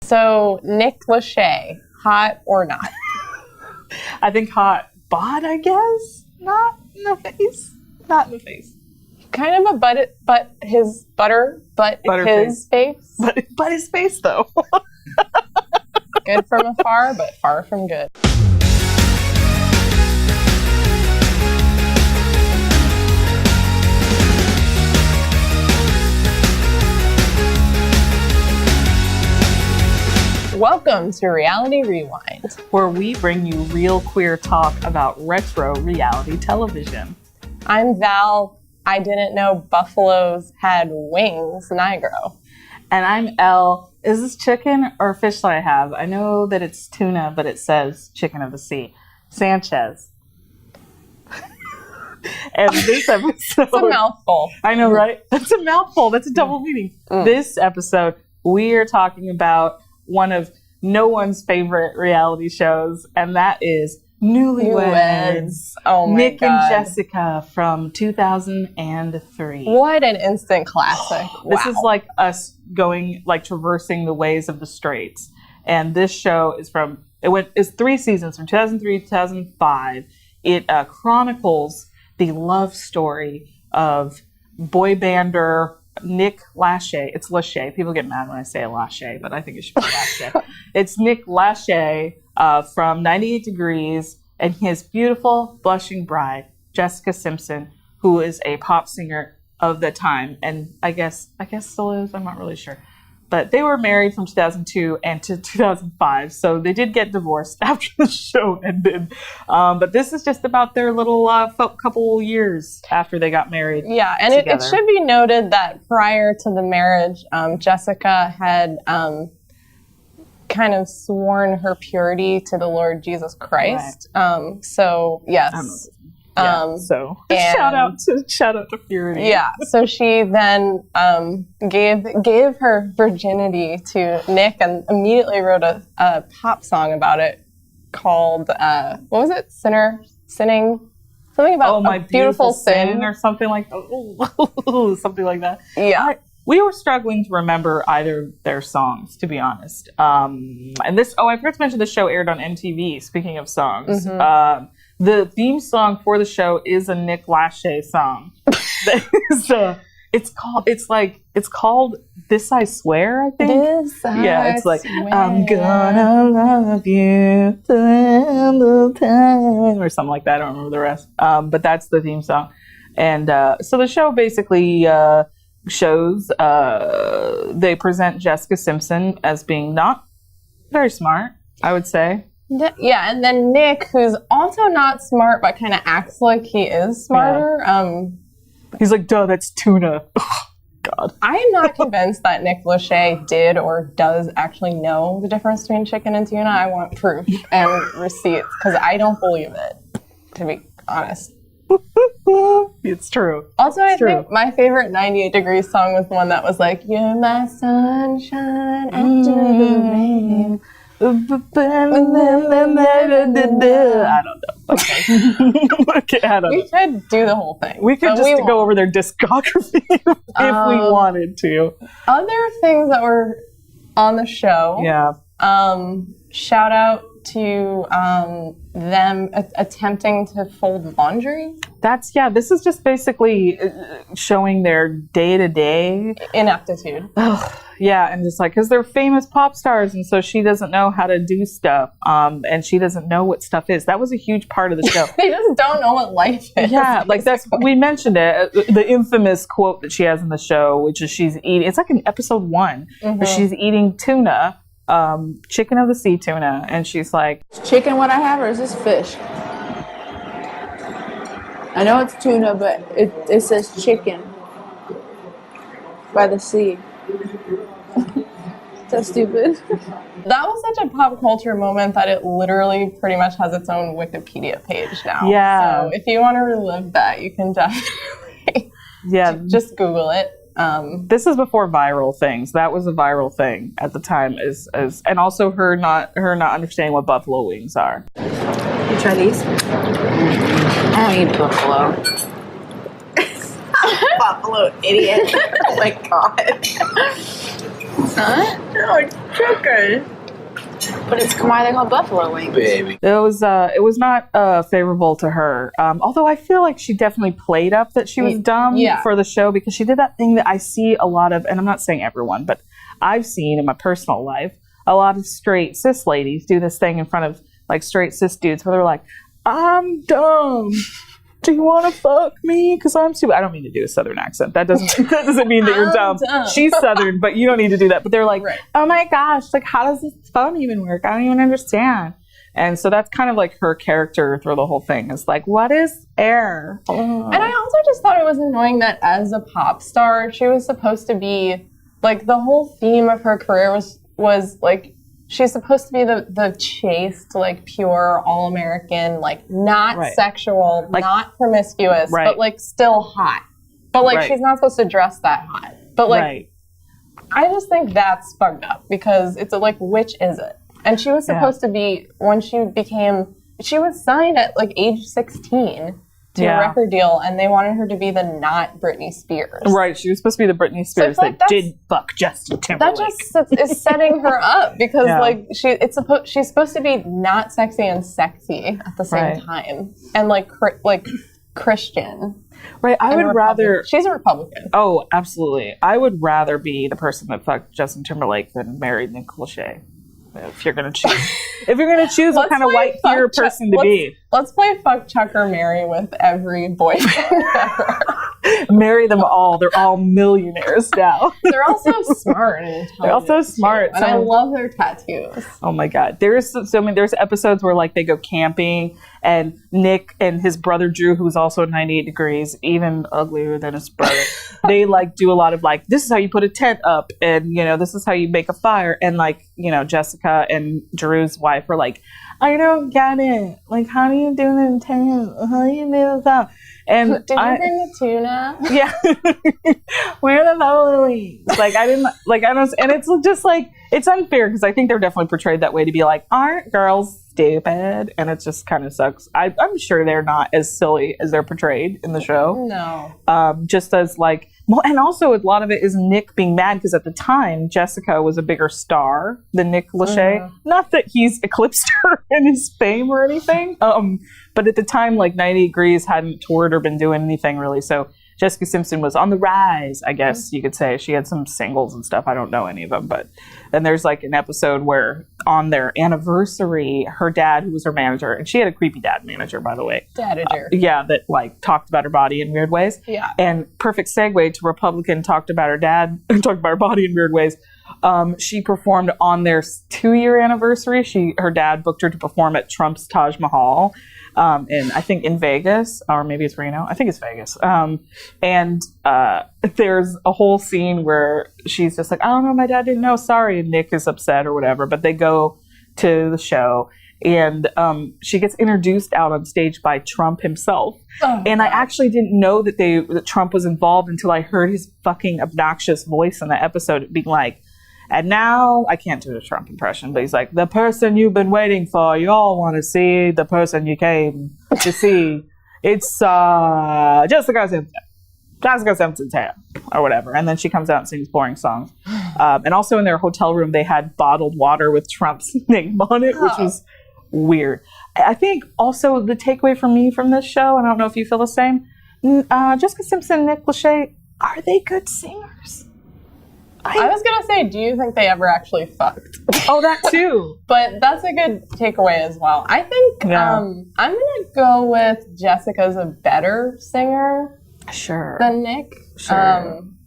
So, Nick Lachey, hot or not? I think hot. Bod, I guess? Not in the face. Not in the face. Kind of a his face. But his face, though. Good from afar, but far from good. Welcome to Reality Rewind, where we bring you real queer talk about retro reality television. I'm Val. I didn't know buffaloes had wings, Nigro. And I'm Elle. Is this chicken or fish that I have? I know that it's tuna, but it says chicken of the sea. Sanchez. And this episode... It's a mouthful. I know, right? That's a mouthful. That's a double meaning. This episode, we are talking about one of no one's favorite reality shows, and that is Newlyweds. Oh my Nick God. and Jessica from 2003. What an instant classic. This is like us going, traversing the ways of the straights. And this show is it's 3 seasons from 2003 to 2005. It chronicles the love story of boy bander Nick Lachey. It's Lachey. People get mad when I say Lachey, but I think it should be Lachey. It's Nick Lachey from 98 Degrees and his beautiful blushing bride, Jessica Simpson, who is a pop singer of the time, and I guess still is. I'm not really sure. But they were married from 2002 and to 2005, so they did get divorced after the show ended. But this is just about their little couple years after they got married. Yeah, and it should be noted that prior to the marriage, Jessica had kind of sworn her purity to the Lord Jesus Christ. Right. So, yes. So shout out to Purity. Yeah. So she then gave her virginity to Nick and immediately wrote a pop song about it called what was it? Sinning. Something about my beautiful sin or something like something like that. Yeah. We were struggling to remember either their songs, to be honest. And this I forgot to mention the show aired on MTV. Speaking of songs. Mm-hmm. The theme song for the show is a Nick Lachey song. It's called This I Swear, I think. It's like swear. I'm gonna love you till the end of time or something like that. I don't remember the rest. But that's the theme song. And so the show basically shows they present Jessica Simpson as being not very smart, I would say. Yeah, and then Nick, who's also not smart, but kind of acts like he is smarter. Yeah. He's like, duh, that's tuna. God. I am not convinced that Nick Lachey did or does actually know the difference between chicken and tuna. I want proof and receipts, because I don't believe it, to be honest. It's true. Also, I think my favorite 98 Degrees song was the one that was like, you're my sunshine after the rain. I don't know. Okay, I don't know. We could do the whole thing. We could just go over their discography if we wanted to. Other things that were on the show. Yeah. Shout out to them attempting to fold laundry. This is just basically showing their day-to-day ineptitude. Yeah, and just because they're famous pop stars, and so she doesn't know how to do stuff, and she doesn't know what stuff is. That was a huge part of the show. They just don't know what life is. Yeah, we mentioned it, the infamous quote that she has in the show, which is she's eating, it's like in episode 1, but she's eating tuna, chicken of the sea tuna, and she's like, is chicken what I have, or is this fish? I know it's tuna, but it says chicken by the sea. That's stupid. That was such a pop culture moment that it literally pretty much has its own Wikipedia page now. Yeah. So if you want to relive that, you can definitely just Google it. This is before viral things. That was a viral thing at the time, and also her not understanding what buffalo wings are. You try these? I don't eat buffalo. Buffalo idiot. Oh my god. Huh? No, it's chicken. But it's why they call buffalo wings. Baby. It was not favorable to her. Although I feel like she definitely played up that she was dumb for the show, because she did that thing that I see a lot of, and I'm not saying everyone, but I've seen in my personal life a lot of straight cis ladies do this thing in front of like straight cis dudes where they're like, I'm dumb. Do you want to fuck me? Because I'm stupid. I don't mean to do a Southern accent. That doesn't mean that you're dumb. She's Southern, but you don't need to do that. But they're like, oh my gosh, like how does this phone even work? I don't even understand. And so that's kind of like her character through the whole thing. Is like, what is air? Oh. And I also just thought it was annoying that as a pop star, she was supposed to be like, the whole theme of her career was like, she's supposed to be the chaste, like pure, all-American, like not sexual, like, not promiscuous, but like still hot. But like she's not supposed to dress that hot. But like, I just think that's fucked up, because it's like, which is it? And she was supposed to be, when she was signed at like age 16 to a record deal, and they wanted her to be the not Britney Spears. Right, she was supposed to be the Britney Spears that did fuck Justin Timberlake. That just is setting her up, because like she's supposed to be not sexy and sexy at the same time, and like Christian. Right, I would rather. She's a Republican. Oh, absolutely. I would rather be the person that fucked Justin Timberlake than married Nick Lachey. If you're gonna choose, what kind of white queer person to be. Let's play fuck, Chuck, or marry with every boyfriend ever. Marry them all. They're all millionaires now. They're also smart and intelligent. They're also smart. And I love their tattoos. Oh my God. There's episodes where like they go camping, and Nick and his brother Drew, who's also 98 Degrees, even uglier than his brother, they like do a lot of like, this is how you put a tent up, and you know, this is how you make a fire. And like, you know, Jessica and Drew's wife are like, I don't get it. Like, how do you do the tent? How do you do this? And did you bring the tuna? Yeah. Where are the lilies? Like, I didn't, like, I don't, and it's just like, it's unfair, because I think they're definitely portrayed that way to be like, aren't girls stupid? And it just kind of sucks. I'm sure they're not as silly as they're portrayed in the show. No. Just as like, well, and also a lot of it is Nick being mad, because at the time, Jessica was a bigger star than Nick Lachey. Not that he's eclipsed her in his fame or anything. But at the time, like 90 Degrees hadn't toured or been doing anything really. So Jessica Simpson was on the rise, I guess you could say. She had some singles and stuff. I don't know any of them. But then there's like an episode where on their anniversary, her dad, who was her manager, and she had a creepy dad manager, by the way. Dadager. That like talked about her body in weird ways. Yeah. And perfect segue to Republican talked about her dad, talked about her body in weird ways. She performed on their 2-year anniversary. Her dad booked her to perform at Trump's Taj Mahal. I think in Vegas, or maybe it's Reno. I think it's Vegas. And there's a whole scene where she's just like, I don't know, my dad didn't know, sorry. And Nick is upset or whatever, but they go to the show, and she gets introduced out on stage by Trump himself. And I actually didn't know that Trump was involved until I heard his fucking obnoxious voice in the episode being like, and now, I can't do a Trump impression, but he's like, the person you've been waiting for, you all want to see, the person you came to see. It's Jessica Simpson's hair, or whatever. And then she comes out and sings boring songs. And also in their hotel room, they had bottled water with Trump's name on it, which was weird. I think also the takeaway for me from this show, and I don't know if you feel the same, Jessica Simpson and Nick Lachey, are they good singers? I was going to say, do you think they ever actually fucked? Oh, that too. But that's a good takeaway as well. I think I'm going to go with Jessica's a better singer than Nick.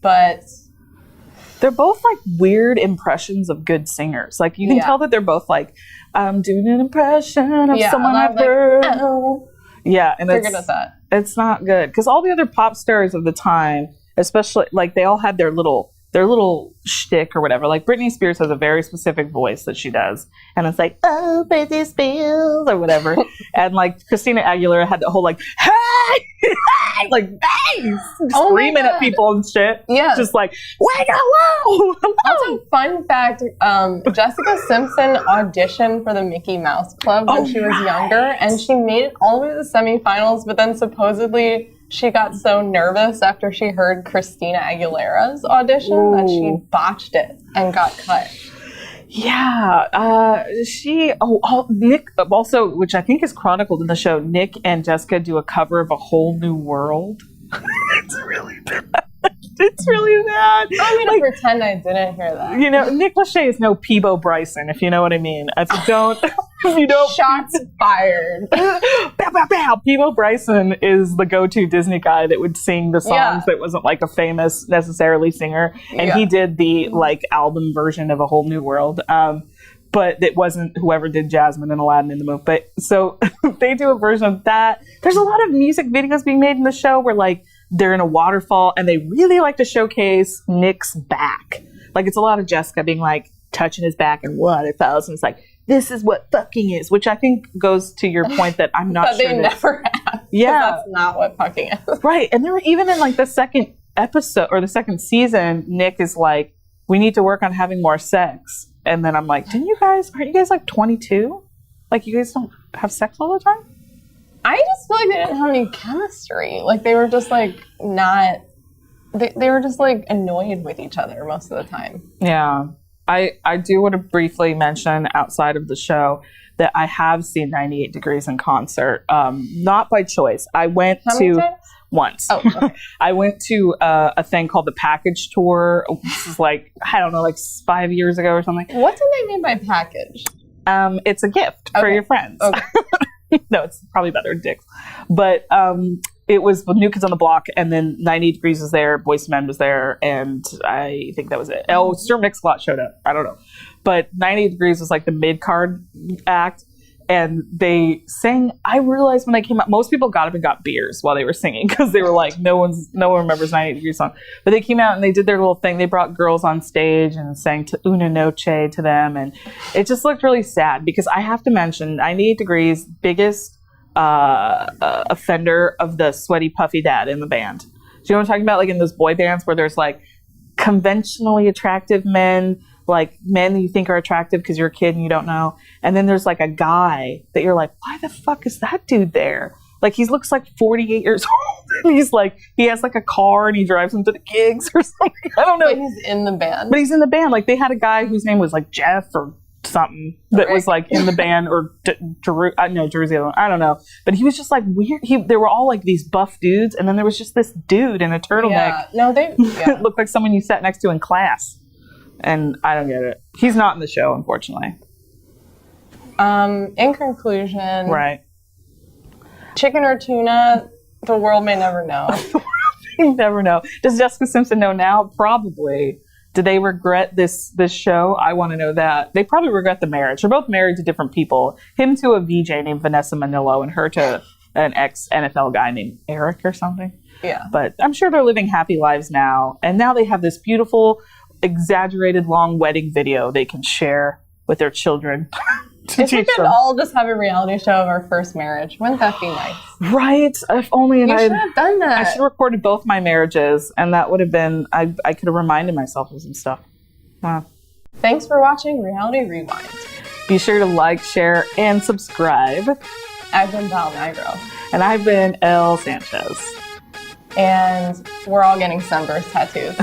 But they're both like weird impressions of good singers. Like you can tell that they're both like, I'm doing an impression of someone I've heard. Like, oh. Yeah, and they're good at that. It's not good. Because all the other pop stars of the time, especially, like they all had their little shtick or whatever. Like Britney Spears has a very specific voice that she does, and it's like, oh, Britney Spears or whatever. And like Christina Aguilera had the whole like, hey, like bass, screaming at people and shit. Yeah, just like, wait, hello. Also, fun fact: Jessica Simpson auditioned for the Mickey Mouse Club when she was younger, and she made it all the way to the semifinals. But then supposedly she got so nervous after she heard Christina Aguilera's audition that she botched it and got cut. Yeah, Nick also, which I think is chronicled in the show, Nick and Jessica do a cover of A Whole New World. It's really bad. It's really bad. I'm going to pretend I didn't hear that. You know, Nick Lachey is no Peebo Bryson, if you know what I mean. If you don't. Shots fired. Bow, bow, bow. Peebo Bryson is the go-to Disney guy that would sing the songs that wasn't like a famous necessarily singer. And he did the like album version of A Whole New World. But it wasn't whoever did Jasmine and Aladdin in the movie. But so they do a version of that. There's a lot of music videos being made in the show where like they're in a waterfall and they really like to showcase Nick's back. Like it's a lot of Jessica being like touching his back and waterfalls. And it's like, this is what fucking is, which I think goes to your point that I'm not sure. But they never have. Yeah. That's not what fucking is. Right. And they were even in like the second episode or the second season, Nick is like, we need to work on having more sex. And then I'm like, aren't you guys like 22? Like you guys don't have sex all the time? I just feel like they didn't have any chemistry. Like they were just like not, they were just like annoyed with each other most of the time. Yeah. I do want to briefly mention outside of the show that I have seen 98 Degrees in concert. Not by choice. I went once. Oh, okay. I went to a thing called the Package Tour. This is like, I don't know, like 5 years ago or something. What do they mean by package? It's a gift for your friends. Okay. No, it's probably about their dicks. But it was with New Kids on the Block, and then 98 Degrees was there, Boyz II Men was there, and I think that was it. Oh, Sir Mix-a-Lot showed up. I don't know. But 98 Degrees was like the mid-card act, and they sang. I realized when they came out, most people got up and got beers while they were singing because they were like, no one remembers 98 Degrees song. But they came out and they did their little thing. They brought girls on stage and sang to Una Noche to them, and it just looked really sad because I have to mention 98 Degrees biggest offender of the sweaty puffy dad in the band. Do you know what I'm talking about? Like in those boy bands where there's like conventionally attractive men, like men that you think are attractive because you're a kid and you don't know. And then there's like a guy that you're like, why the fuck is that dude there? Like he looks like 48 years old. And he's like, he has like a car and he drives them to the gigs or something. I don't know. But he's in the band. But he's in the band. Like they had a guy whose name was like Jeff or something that was like in the band or Jersey. I don't know. But he was just like weird. They were all like these buff dudes. And then there was just this dude in a turtleneck. Yeah. No, It looked like someone you sat next to in class. And I don't get it. He's not in the show, unfortunately. In conclusion, right. Chicken or tuna, the world may never know. You never know. Does Jessica Simpson know now? Probably. Do they regret this show? I want to know that. They probably regret the marriage. They're both married to different people. Him to a VJ named Vanessa Manillo and her to an ex-NFL guy named Eric or something. Yeah. But I'm sure they're living happy lives now. And now they have this beautiful, exaggerated long wedding video they can share with their children. If we could all just have a reality show of our first marriage, wouldn't that be nice? Right. If only. You should have done that. I should have recorded both my marriages, and that would have been, I could have reminded myself of some stuff. Wow. Thanks for watching Reality Rewind. Be sure to like, share, and subscribe. I've been Val Nigro. And I've been Elle Sanchez. And we're all getting sunburst tattoos.